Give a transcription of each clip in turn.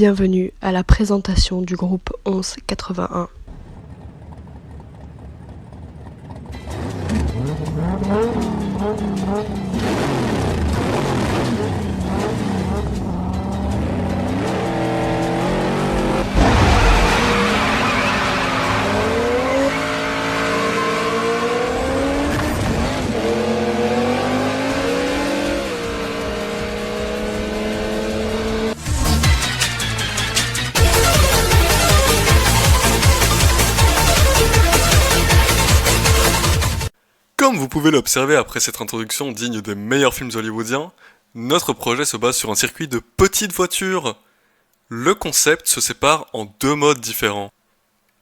bienvenue à la présentation du groupe 1181. Comme vous pouvez l'observer après cette introduction digne des meilleurs films hollywoodiens, notre projet se base sur un circuit de petites voitures. Le concept se sépare en deux modes différents.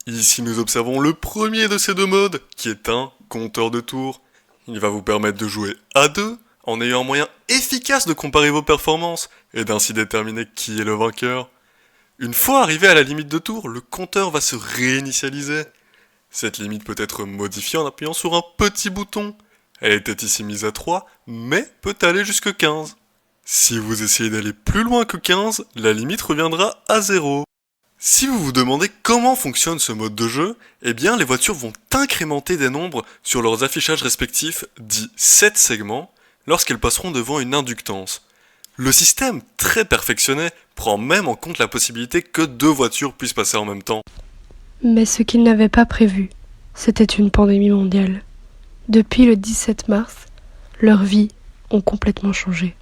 Ici nous observons le premier de ces deux modes, qui est un compteur de tours. Il va vous permettre de jouer à deux, en ayant un moyen efficace de comparer vos performances, et d'ainsi déterminer qui est le vainqueur. Une fois arrivé à la limite de tours, le compteur va se réinitialiser. Cette limite peut être modifiée en appuyant sur un petit bouton. Elle était ici mise à 3, mais peut aller jusque 15. Si vous essayez d'aller plus loin que 15, la limite reviendra à 0. Si vous vous demandez comment fonctionne ce mode de jeu, eh bien les voitures vont incrémenter des nombres sur leurs affichages respectifs, dits 7 segments, lorsqu'elles passeront devant une inductance. Le système, très perfectionné, prend même en compte la possibilité que deux voitures puissent passer en même temps. Mais ce qu'ils n'avaient pas prévu, c'était une pandémie mondiale. Depuis le 17 mars, leurs vies ont complètement changé.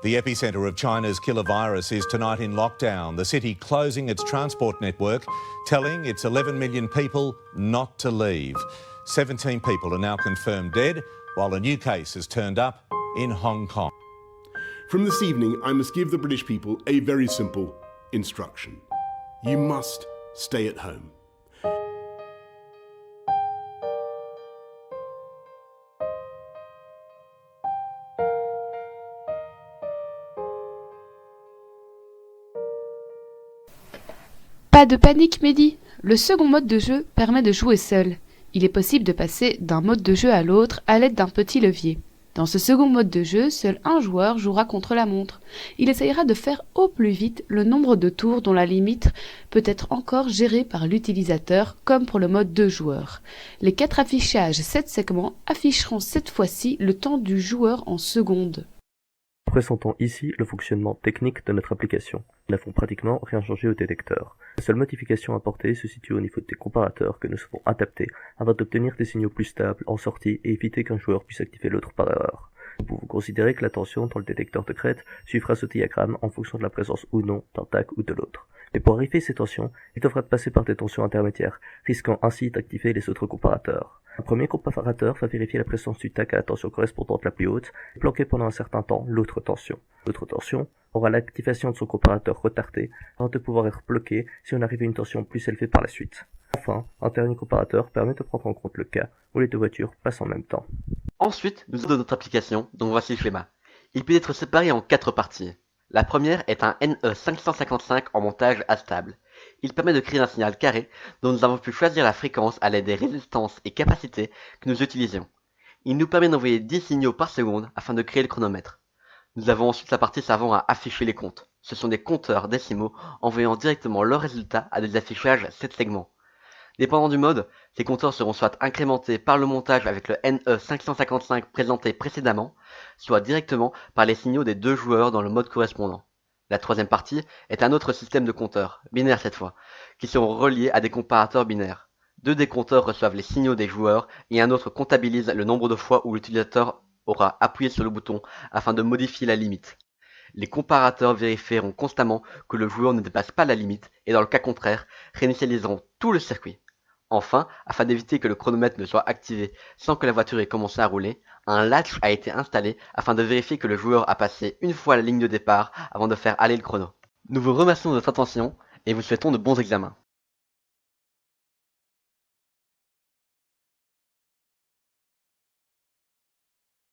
The epicenter of China's killer virus is tonight in lockdown, the city closing its transport network, telling its 11 million people not to leave. 17 people are now confirmed dead, while a new case has turned up in Hong Kong. From this evening, I must give the British people a very simple instruction. You must stay at home. Pas de panique, Mehdi. Le second mode de jeu permet de jouer seul. Il est possible de passer d'un mode de jeu à l'autre à l'aide d'un petit levier. Dans ce second mode de jeu, seul un joueur jouera contre la montre. Il essayera de faire au plus vite le nombre de tours dont la limite peut être encore gérée par l'utilisateur, comme pour le mode 2 joueurs. Les 4 affichages 7 segments afficheront cette fois-ci le temps du joueur en secondes. Présentons ici le fonctionnement technique de notre application. Nous n'avons pratiquement rien changé au détecteur. La seule modification apportée se situe au niveau des comparateurs que nous avons adaptés afin d'obtenir des signaux plus stables en sortie et éviter qu'un joueur puisse activer l'autre par erreur. Nous pouvons considérer que la tension dans le détecteur de crête suivra ce diagramme en fonction de la présence ou non d'un tag ou de l'autre. Mais pour arriver à ces tensions, il devra passer par des tensions intermédiaires, risquant ainsi d'activer les autres comparateurs. Un premier comparateur va vérifier la présence du tag à la tension correspondante la plus haute et bloquer pendant un certain temps l'autre tension. L'autre tension aura l'activation de son comparateur retardé avant de pouvoir être bloqué si on arrive à une tension plus élevée par la suite. Enfin, un dernier comparateur permet de prendre en compte le cas où les deux voitures passent en même temps. Ensuite, nous avons notre application, dont voici le schéma. Il peut être séparé en 4 parties. La première est un NE555 en montage astable. Il permet de créer un signal carré dont nous avons pu choisir la fréquence à l'aide des résistances et capacités que nous utilisions. Il nous permet d'envoyer 10 signaux par seconde afin de créer le chronomètre. Nous avons ensuite la partie servant à afficher les comptes. Ce sont des compteurs décimaux envoyant directement leurs résultats à des affichages 7 segments. Dépendant du mode, ces compteurs seront soit incrémentés par le montage avec le NE555 présenté précédemment, soit directement par les signaux des deux joueurs dans le mode correspondant. La troisième partie est un autre système de compteurs, binaires cette fois, qui seront reliés à des comparateurs binaires. Deux des compteurs reçoivent les signaux des joueurs et un autre comptabilise le nombre de fois où l'utilisateur aura appuyé sur le bouton afin de modifier la limite. Les comparateurs vérifieront constamment que le joueur ne dépasse pas la limite et dans le cas contraire, réinitialiseront tout le circuit. Enfin, afin d'éviter que le chronomètre ne soit activé sans que la voiture ait commencé à rouler, un latch a été installé afin de vérifier que le joueur a passé une fois la ligne de départ avant de faire aller le chrono. Nous vous remercions de votre attention et vous souhaitons de bons examens.